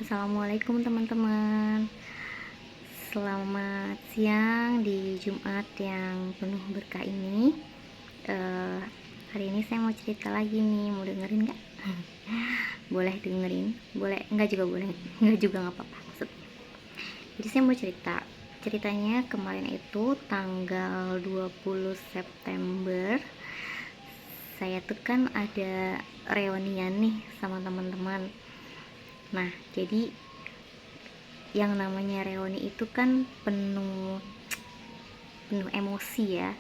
Assalamualaikum teman-teman. Selamat siang di Jumat yang penuh berkah ini. Hari ini saya mau cerita lagi nih. Mau dengerin nggak? Boleh dengerin, boleh enggak juga boleh, enggak juga nggak apa-apa maksudnya. Jadi saya mau ceritanya kemarin itu tanggal 20 September saya tuh kan ada reunian nih sama teman-teman. Nah, jadi yang namanya reuni itu kan penuh penuh emosi ya,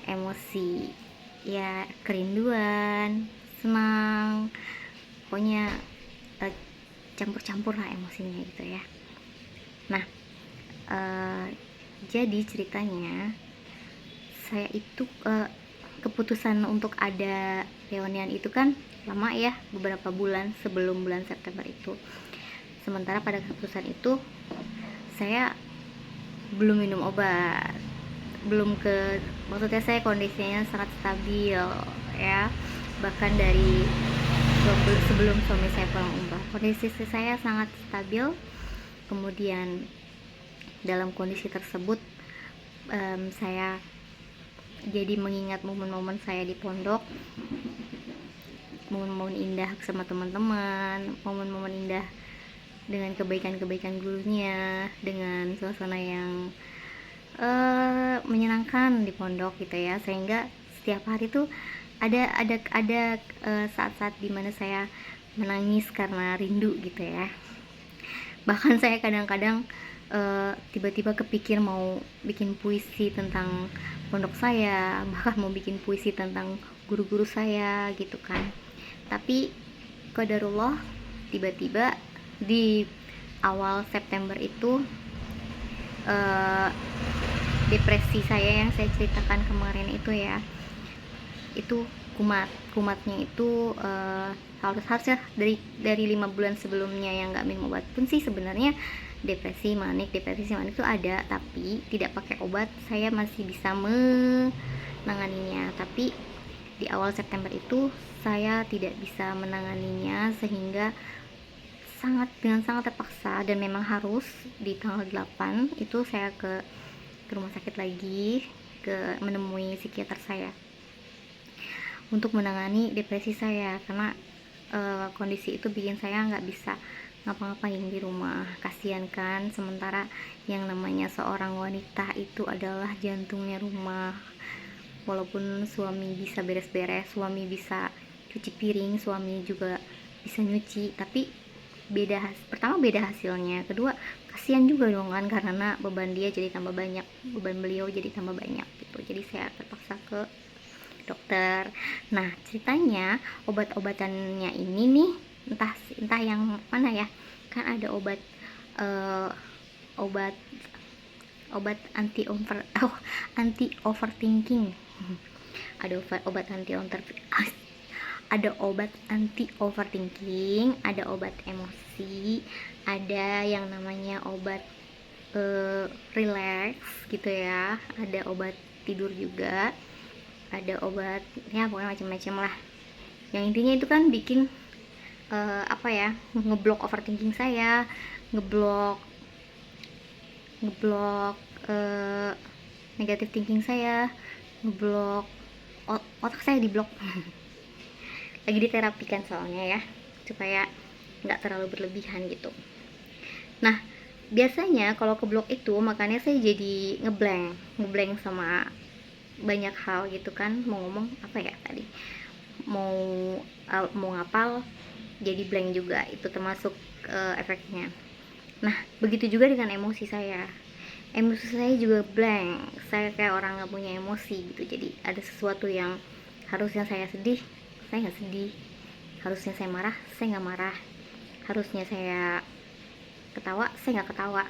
emosi ya, kerinduan, senang, pokoknya eh, campur-campur lah emosinya gitu ya. Nah, eh, jadi ceritanya saya itu keputusan untuk ada reunian itu kan lama ya, beberapa bulan sebelum bulan September itu. Sementara pada keputusan itu saya belum minum obat, belum ke, maksudnya saya kondisinya sangat stabil ya, bahkan dari sebelum suami saya pulang umrah kondisi saya sangat stabil. Kemudian dalam kondisi tersebut saya jadi mengingat momen-momen saya di pondok, momen-momen indah sama teman-teman, momen-momen indah dengan kebaikan-kebaikan gurunya, dengan suasana yang menyenangkan di pondok gitu ya, sehingga setiap hari tuh ada saat-saat dimana saya menangis karena rindu gitu ya. Bahkan saya kadang-kadang tiba-tiba kepikir mau bikin puisi tentang pondok saya, bahkan mau bikin puisi tentang guru-guru saya gitu kan. Tapi qadarullah, tiba-tiba di awal September itu depresi saya yang saya ceritakan kemarin itu ya, itu kumatnya itu harusnya dari 5 bulan sebelumnya yang nggak minum obat pun sih sebenarnya depresi manik itu ada, tapi tidak pakai obat saya masih bisa menanganinya. Tapi di awal September itu saya tidak bisa menanganinya, sehingga dengan sangat terpaksa, dan memang harus di tanggal 8 itu saya ke rumah sakit lagi, menemui psikiater saya untuk menangani depresi saya, karena kondisi itu bikin saya nggak bisa ngapa-ngapain di rumah. Kasian kan, sementara yang namanya seorang wanita itu adalah jantungnya rumah. Walaupun suami bisa beres-beres, suami bisa cuci piring, suami juga bisa nyuci, tapi pertama beda hasilnya, kedua kasihan juga dong kan, karena beban dia jadi tambah banyak, beban beliau jadi tambah banyak gitu. Jadi saya terpaksa ke dokter. Nah, ceritanya obat-obatannya ini nih, entah yang mana ya, kan ada uh, obat anti overthinking, ada obat anti overthinking, ada obat emosi, ada yang namanya obat relax gitu ya, ada obat tidur juga, ada obat ya pokoknya macam-macam lah. Yang intinya itu kan bikin ngeblok overthinking saya, ngeblok negative thinking saya, ngeblok otak saya diblok. Lagi diterapikan soalnya ya, supaya nggak terlalu berlebihan gitu. Nah, biasanya kalau keblok itu makanya saya jadi ngeblank sama banyak hal gitu kan. Mau ngomong apa ya tadi, mau ngapal jadi blank juga, itu termasuk efeknya. Nah, begitu juga dengan emosi saya juga blank, saya kayak orang nggak punya emosi gitu. Jadi ada sesuatu yang harusnya saya sedih, saya nggak sedih, harusnya saya marah, saya nggak marah, harusnya saya ketawa, saya nggak ketawa.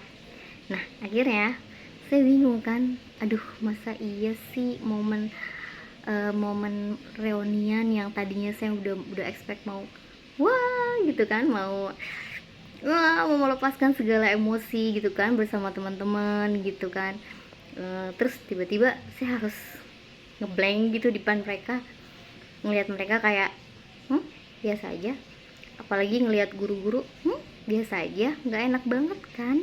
Nah, akhirnya saya bingung kan, aduh masa iya sih momen reunian yang tadinya saya udah expect mau wah gitu kan, mau melepaskan segala emosi gitu kan bersama teman-teman gitu kan. Terus tiba-tiba saya harus ngeblank gitu di depan mereka, ngelihat mereka kayak biasa aja, apalagi ngelihat guru-guru biasa aja, nggak enak banget kan.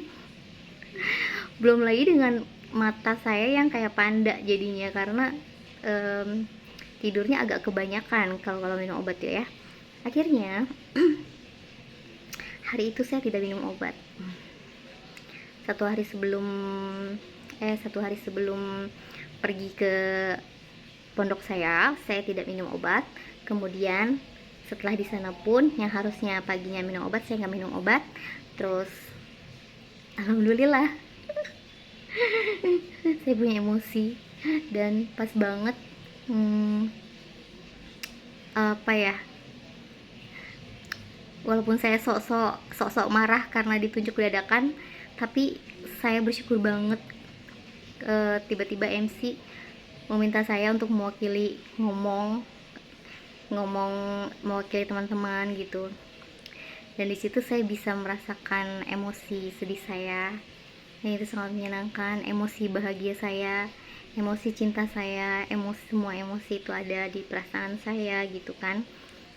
Belum lagi dengan mata saya yang kayak panda jadinya, karena tidurnya agak kebanyakan kalau minum obat ya. Akhirnya hari itu saya tidak minum obat. Satu hari sebelum pergi ke pondok saya tidak minum obat. Kemudian setelah di sana pun yang harusnya paginya minum obat, saya nggak minum obat. Terus alhamdulillah saya punya emosi, dan pas banget apa ya, walaupun saya sok-sok marah karena ditunjuk dadakan, tapi saya bersyukur banget tiba-tiba MC meminta saya untuk mewakili ngomong mewakili teman-teman gitu. Dan di situ saya bisa merasakan emosi sedih saya, dan itu sangat menyenangkan. Emosi bahagia saya, emosi cinta saya, semua emosi itu ada di perasaan saya gitu kan,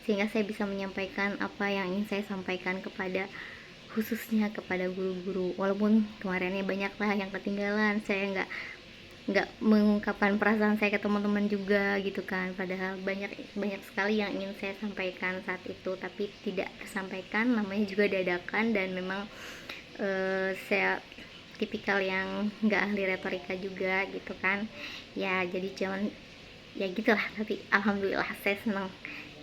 sehingga saya bisa menyampaikan apa yang ingin saya sampaikan khususnya kepada guru-guru. Walaupun kemarinnya banyak lah yang ketinggalan, saya nggak mengungkapkan perasaan saya ke teman-teman juga gitu kan, padahal banyak sekali yang ingin saya sampaikan saat itu, tapi tidak tersampaikan, namanya juga dadakan. Dan memang saya tipikal yang nggak ahli retorika juga gitu kan ya, jadi cuman ya gitulah. Tapi alhamdulillah saya senang.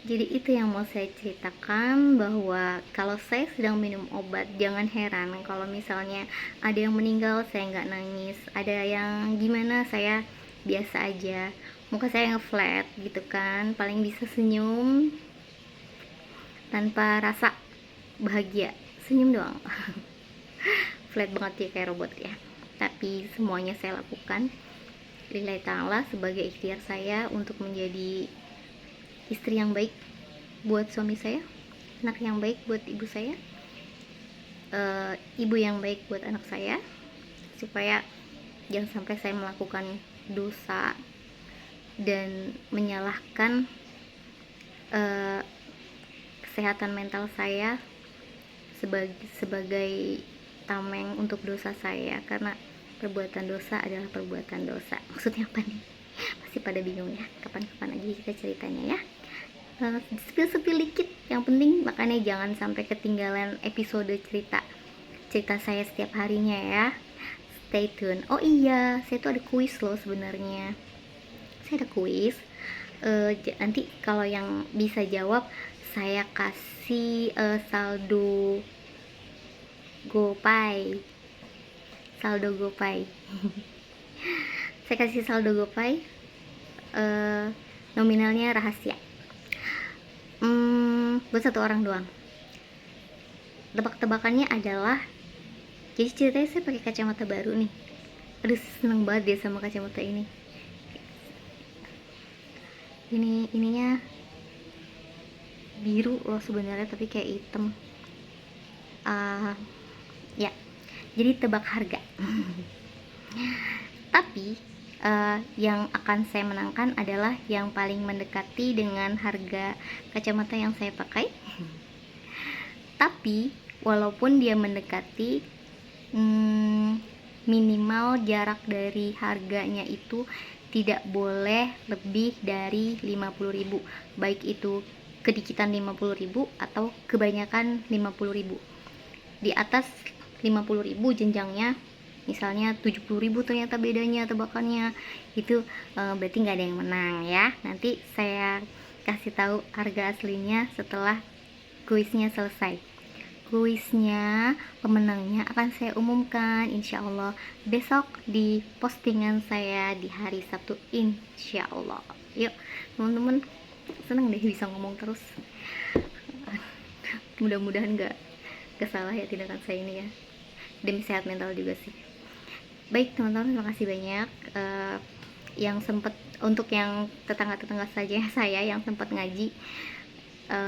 Jadi itu yang mau saya ceritakan, bahwa kalau saya sedang minum obat, jangan heran kalau misalnya ada yang meninggal saya nggak nangis, ada yang gimana saya biasa aja, muka saya nge-flat gitu kan, paling bisa senyum tanpa rasa bahagia, senyum doang. Flat banget ya, kayak robot ya. Tapi semuanya saya lakukan lillahi ta'ala sebagai ikhtiar saya untuk menjadi istri yang baik buat suami saya, anak yang baik buat ibu saya, ibu yang baik buat anak saya, supaya jangan sampai saya melakukan dosa dan menyalahkan kesehatan mental saya sebagai tameng untuk dosa saya, karena perbuatan dosa adalah perbuatan dosa. Maksudnya apa nih? Pasti pada bingung ya, kapan-kapan aja kita ceritanya ya. Spill dikit yang penting, makanya jangan sampai ketinggalan episode cerita saya setiap harinya ya. Stay tune. Oh iya, saya tuh ada kuis loh sebenarnya. Saya ada kuis. Nanti kalau yang bisa jawab saya kasih saldo GoPay. Saya kasih saldo GoPay. Nominalnya rahasia. Buat satu orang doang. Tebak-tebakannya adalah, jadi ceritanya saya pakai kacamata baru nih. Aduh, seneng banget deh sama kacamata ini. Ininya biru loh sebenarnya, tapi kayak hitam. Ya, jadi tebak harga. Tapi yang akan saya menangkan adalah yang paling mendekati dengan harga kacamata yang saya pakai. Tapi walaupun dia mendekati, minimal jarak dari harganya itu tidak boleh lebih dari 50.000, baik itu kedikitan 50.000 atau kebanyakan 50.000. Di atas 50.000 jenjangnya, misalnya 70.000 ternyata bedanya tebakannya, itu berarti nggak ada yang menang ya. Nanti saya kasih tahu harga aslinya setelah kuisnya selesai. Kuisnya, pemenangnya akan saya umumkan insya Allah besok di postingan saya di hari Sabtu insya Allah. Yuk teman-teman, seneng deh bisa ngomong terus. Mudah-mudahan gak salah ya tindakan saya ini ya, demi sehat mental juga sih. Baik teman-teman, terima kasih banyak yang sempat, untuk yang tetangga-tetangga saja saya yang sempat ngaji.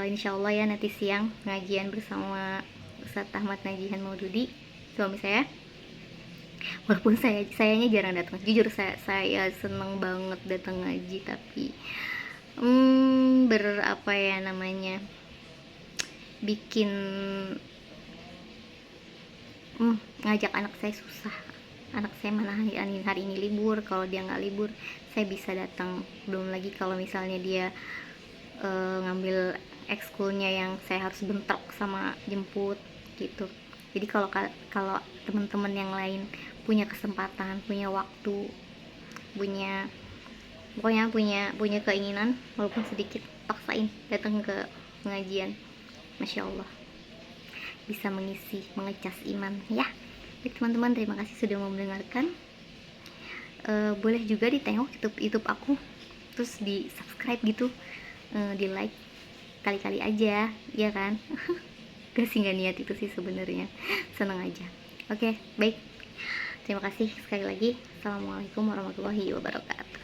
Insya Allah ya nanti siang ngajian bersama Ustadz Ahmad Najihan Maududi, suami saya. Walaupun sayanya jarang datang, jujur saya seneng banget datang ngaji, tapi bikin ngajak anak saya susah. Anak saya mana hari ini libur. Kalau dia nggak libur saya bisa datang. Belum lagi kalau misalnya dia ngambil ekskulnya yang saya harus bentrok sama jemput gitu. Jadi kalau teman-teman yang lain punya kesempatan, punya waktu, punya pokoknya punya keinginan walaupun sedikit, paksain datang ke pengajian. Masya Allah, bisa mengecas iman ya. Baik teman-teman, terima kasih sudah mau mendengarkan. Boleh juga ditengok YouTube aku, terus di subscribe gitu, di like kali-kali aja ya kan. Gak sih, gak niat itu sih sebenarnya, seneng aja. Oke, baik, terima kasih sekali lagi. Assalamualaikum warahmatullahi wabarakatuh.